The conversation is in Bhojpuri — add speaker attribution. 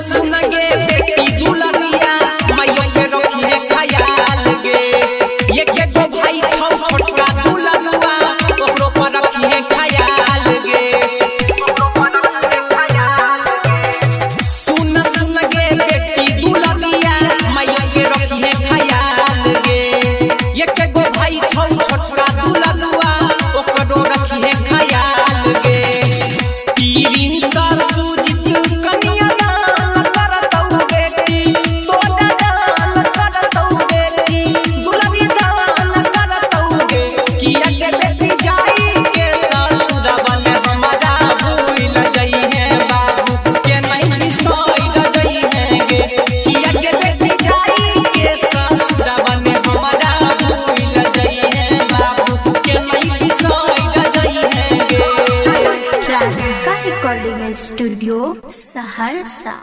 Speaker 1: सुन गे बेटी दुल्हनिया मैया के रखी है ख्याल गे। ये के गो भाई छौ छोटका दुल्हनुआ ओकरो पर रखी है ख्याल गे। सुन गे बेटी दुल्हनिया मैया के रखी है ख्याल गे। ये के गो भाई छौ छोटका दुल्हनुआ ओकरो रखी है ख्याल गे। पीरिन सर सुजित कन्या दान करतौ बेटी तोड़ा दान करतौ बेटी दुल्हनी दान करतौ गे। किया के बेटी जाई के ससुरवा में हमारा भूल जई है बाबू के नहीं बिसोई जई है गे। किया के बेटी जाई के ससुरवा में हमारा भूल जई है बाबू के नहीं बिसोई जई है गे।
Speaker 2: Radhika recording studio Saharsa.